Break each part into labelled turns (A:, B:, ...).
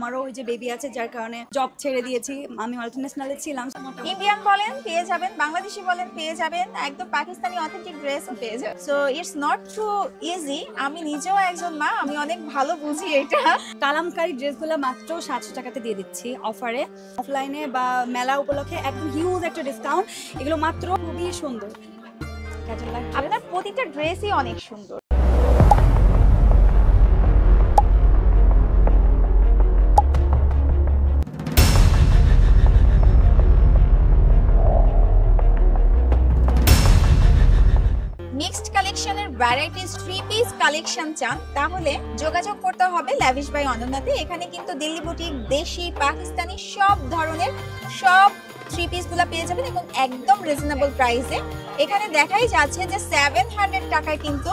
A: আমারও ওই যে বেবি আছে, যার কারণে জব ছেড়ে দিয়েছি। আমি মাল্টিন্যাশনালে ছিলাম।
B: ইন্ডিয়ান বলেন পেয়ে যাবেন, বাংলাদেশি বলেন পেয়ে যাবেন, একদম পাকিস্তানি অথেন্টিক ড্রেসও পেয়ে যাবেন। So it's not too easy. আমি নিজেও একজন মা, আমি অনেক ভালো বুঝি এটা।
A: কালামকারী ড্রেসগুলো মাত্র 700 টাকাতে দিয়ে দিচ্ছি অফারে। অফলাইনে বা মেলা উপলক্ষে একদম হিউজ একটা ডিসকাউন্ট। এগুলো মাত্র খুবই সুন্দর।
B: আপনার প্রতিটা ড্রেসই অনেক সুন্দর। মিক্সড কালেকশনের ভ্যারাইটিস 3 পিস কালেকশন চান তাহলে যোগাযোগ করতে হবে ল্যাভিশ বাই অনন্যাতে। এখানে কিন্তু দিল্লি বুটিক, দেশি, পাকিস্তানি সব ধরনের 3 পিস গুলা পেয়ে যাবেন এবং একদম রিজনেবল প্রাইসে। এখানে দেখাই যাচ্ছে যে 700 টাকায় কিন্তু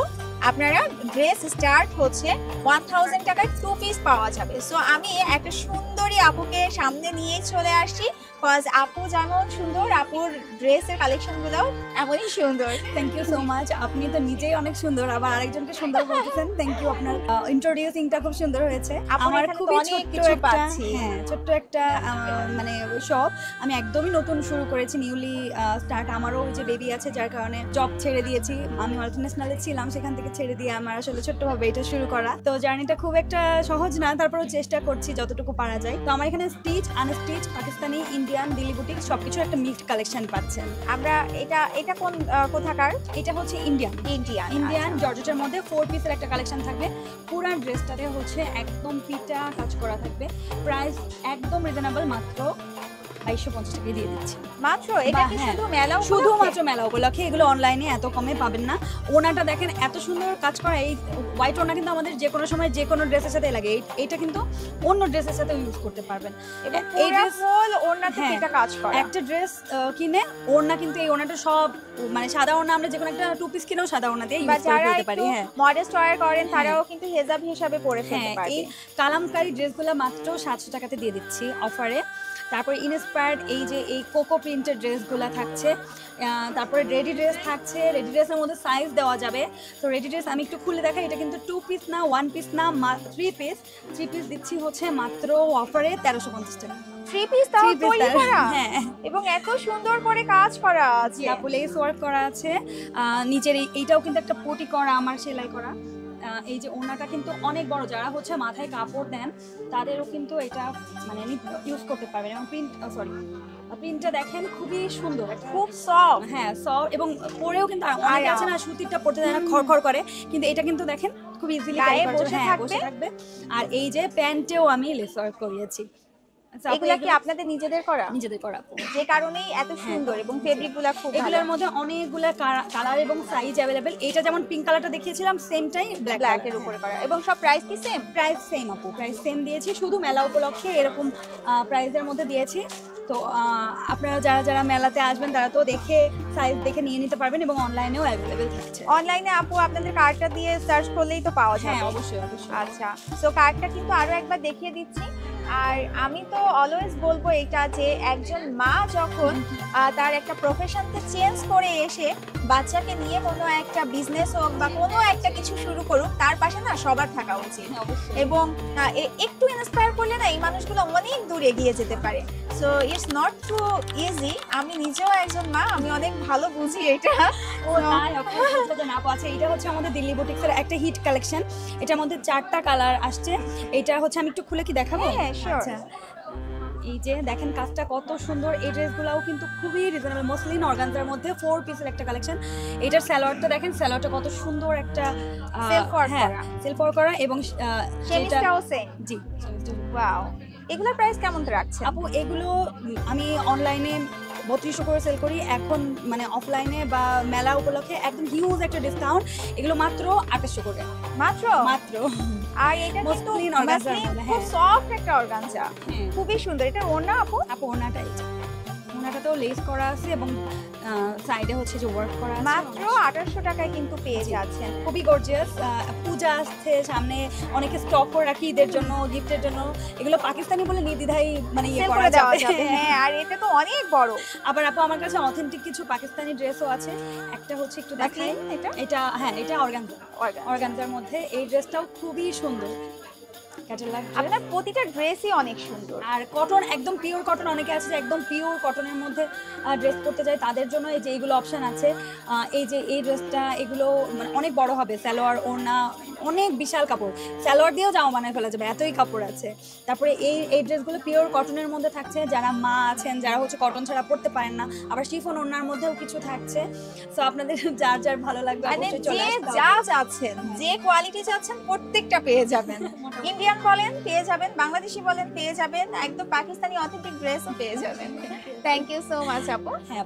B: আপনারা ড্রেস স্টার্ট হচ্ছে 1000 টাকায় 2 পিস পাওয়া যাবে। সো আমি একটা সুন্দরী আপুকে সামনে নিয়ে চলে আসছি, কজ আপু যেমন সুন্দর, আপুর ড্রেসের কালেকশনগুলোও এমনই সুন্দর।
A: Thank you so much. আপনি তো নিজেই অনেক সুন্দর, আবার আরেকজনকে সুন্দর বলতেছেন। থ্যাংক ইউ, আপনার ইন্ট্রোডিউসিংটা খুব সুন্দর হয়েছে।
B: আমার খুবই
A: ছোট্ট একটা মানে শপ আমি একদমই নতুন শুরু করেছি, নিউলি স্টার্ট। আমারও ওই যে বেবি আছে, যার কারণে জব ছেড়ে দিয়েছি। আমি মাল্টিন্যাশনালে ছিলাম, সেখান থেকে ছেড়ে দিয়ে আমার আসলে ছোট্টভাবে এটা শুরু করা। তো জার্নিটা খুব একটা সহজ না, তারপরেও চেষ্টা করছি যতটুকু পারা যায়। তো আমার এখানে stitch, unstitch, Pakistani, Indian, Delhi boutique সবকিছু একটা মিক্সড কালেকশন পাচ্ছেন।
B: আমরা এটা কোথাকার?
A: এটা হচ্ছে ইন্ডিয়ান জর্জেটের মধ্যে 4 পিসের একটা কালেকশন থাকবে। পুরো ড্রেসটাতে হচ্ছে একদম পিটা কাজ করা থাকবে। প্রাইস একদম রিজনেবল, মাত্র 2250 টাকা দিয়ে দিচ্ছি।
B: মাত্র? এটা কি
A: শুধুমাত্র মেলা উপলক্ষে। এগুলো অনলাইনে এত কমে পাবেন না। ওনাটা দেখেন এত সুন্দর কাজ করা। এই হোয়াইট ওনা কিন্তু আমাদের যে কোনো সময় যে কোনো ড্রেসের সাথে লাগে। এটা কিন্তু অন্য ড্রেসের সাথে ইউজ করতে পারবেন।
B: এই ড্রেস ফুল ওনাতে এটা কাজ করা।
A: একটা ড্রেস কিনে ওড়না কিন্তু এই ওড়নাটা সব মানে সাদা ওড়না, আমরা যে কোনো একটা 2 পিস কিনেও সাদা ওড়না দিয়ে ইউজ করতে পারি। হ্যাঁ,
B: মডেস্ট ওয়্যার করেন তারাও কিন্তু হেজাব হিসাবে পরে ফেলতে পারবে।
A: এই কালামকারী ড্রেসগুলো মাত্র 700 টাকাতে দিয়ে দিচ্ছি অফারে। তারপরে ইনস্পায়ার্ড এই যে এই কোকো প্রিন্টের ড্রেসগুলো থাকছে। তারপরে রেডি ড্রেস থাকছে। রেডি ড্রেসের মধ্যে সাইজ দেওয়া যাবে। তো রেডি ড্রেস আমি একটু খুলে দেখাই। এটা কিন্তু 2 পিস না, 1 পিস না, 3 পিস দিচ্ছি হচ্ছে মাত্র অফারে 1350 টাকা।
B: 3 পিস তাও তৈরি করা?
A: হ্যাঁ,
B: এবং এত সুন্দর করে কাজ করা আছে,
A: লেস ওয়ার্ক করা আছে। নিচের এইটাও কিন্তু একটা পটি করা, আমার সেলাই করা। এই যে ওড়নাটা কিন্তু অনেক বড়, যারা হচ্ছে মাথায় কাপড় দেন তাদেরও কিন্তু এটা মানে ইউজ করতে পারবেন। এবং প্রিন্টটা দেখেন খুবই সুন্দর,
B: খুব সফট।
A: হ্যাঁ, সফট। এবং পরেও কিন্তু অনেকে আছে না সুতিটা পড়তে দেয় না, খড়খড় করে, কিন্তু এটা কিন্তু দেখেন খুব ইজিলি
B: গায়ে বসে
A: থাকবে। আর এই যে প্যান্টেও আমি লেস ওয়ার্ক করিয়েছি।
B: এগুলা কি আপনাদের নিজেদের করা?
A: নিজেদের করা,
B: যে কারণেই এত সুন্দর। এবং ফেব্রিকগুলো খুব ভালো।
A: এগুলোর মধ্যে অনেকগুলো কালার এবং সাইজ अवेलेबल। এটা যেমন পিঙ্ক কালারটা দেখিয়েছিলাম, সেমটাই ব্ল্যাক এর উপরে করা।
B: এবং সব প্রাইস কি সেম?
A: প্রাইস সেম আপু, প্রাইস সেম দিয়েছি। শুধু মেলা উপলক্ষে এরকম প্রাইসের মধ্যে দিয়েছি। তো আপনারা যারা মেলাতে আসবেন তারা তো দেখে সাইজ দেখে নিয়ে নিতে পারবেন এবং অনলাইনেও अवेलेबल থাকছে।
B: অনলাইনে আপু আপনাদের কার্ডটা দিয়ে সার্চ করলেই তো পাওয়া যাবে।
A: হ্যাঁ, অবশ্যই।
B: আচ্ছা, সো কার্ডটা কিন্তু আরো একবার দেখিয়ে দিচ্ছি। আর আমি তো অলওয়েজ বলবো এটা যে একজন মা যখন তার একটা প্রফেশনকে চেঞ্জ করে এসে বাচ্চাকে নিয়ে কোনো একটা বিজনেস হোক বা কোনো একটা কিছু শুরু করুক, তার পাশে না সবার থাকা উচিত। এবং একটু ইন্সপায়ার করলে না এই মানুষগুলো অনেক দূর এগিয়ে যেতে পারে। So it's not too easy. আমি নিজেও একজন মা, আমি অনেক ভালো বুঝি এটা।
A: এটা হচ্ছে আমাদের দিল্লি বুটিক্সের একটা হিট কালেকশন। এটার মধ্যে 4টা কালার আসছে। এটা হচ্ছে আমি একটু খুলে কি দেখাবো?
B: হ্যাঁ, শিওর।
A: এই যে দেখেন কাজটা কত সুন্দর। এই ড্রেসগুলোও কিন্তু খুবই রিজনেবল। মসলিন অর্গানজার মধ্যে 4 পিসের একটা কালেকশন। এটার সালোয়ারটা দেখেন, সালোয়ারটা কত সুন্দর একটা
B: সেলফ ওয়ার্ক করা
A: এবং
B: সেমিজটাও সেম।
A: জি,
B: ওয়াও। এগুলোর প্রাইস কেমন রাখছেন
A: আপু? এগুলো আমি অনলাইনে 3200 করে সেল করি। এখন মানে অফলাইনে বা মেলা উপলক্ষে একদম হিউজ একটা ডিসকাউন্ট। এগুলো মাত্র 2800 করে।
B: মাত্র? আর এটা কিন্তু খুব সফট একটা অর্গানজা, খুবই সুন্দর। এটা ওড়না আপু?
A: ওড়নাটা এই যে ওড়নাটাতেও লেস করা আছে এবং সাইডে হচ্ছে যে ওয়ার্ক করা আছে।
B: মাত্র 2800 টাকায় কিন্তু পেয়ে যাচ্ছেন।
A: খুবই গর্জিয়াস। পূজা আসছে সামনে, অনেকে স্টক করে রাখি ঈদের জন্য, গিফটের জন্য। এগুলো পাকিস্তানি বলে নির্দ্বিধায় মানে ইয়ে করা যাবে।
B: হ্যাঁ, আর এটা তো অনেক বড়।
A: আবার আপু আমার কাছে অথেন্টিক কিছু পাকিস্তানি ড্রেসও আছে। একটা হচ্ছে একটু দেখাই। এটা হ্যাঁ, এটা অর্গানজার মধ্যে। এই ড্রেসটাও খুবই সুন্দর। ক্যাটালগ।
B: আপনার প্রতিটা ড্রেসই অনেক সুন্দর।
A: আর কটন, একদম পিওর কটন, অনেকে আছে যে একদম পিওর কটনের মধ্যে ড্রেস পরতে যায়, তাদের জন্য এই যে এইগুলো অপশন আছে। এই যে এই ড্রেসটা, এগুলো মানে অনেক বড় হবে, সালোয়ার ওড়না অনেক বিশাল কাপড়, সালোয়ার দিয়েও জামা বানায় ফেলা যাবে, এতই কাপড় আছে। তারপরে এই ড্রেসগুলো পিওর কটনের মধ্যে থাকছে, যারা মা আছেন যারা হচ্ছে কটন ছাড়া পরতে পারেন না, আবার শিফন ওড়নার মধ্যেও কিছু থাকছে। সো আপনাদের যার যার ভালো লাগবে
B: মানে
A: অবশ্যই চলে
B: যে
A: আসতে
B: যা
A: হবে।
B: চাচ্ছেন, যে কোয়ালিটি চাচ্ছেন প্রত্যেকটা পেয়ে যাবেন। ইন্ডিয়ান বলেন পেয়ে যাবেন, বাংলাদেশি বলেন পেয়ে যাবেন, একদম পাকিস্তানি অথেন্টিক ড্রেসও পেয়ে যাবেন। থ্যাংক ইউ সো মাচ আপু।
A: হ্যাঁ।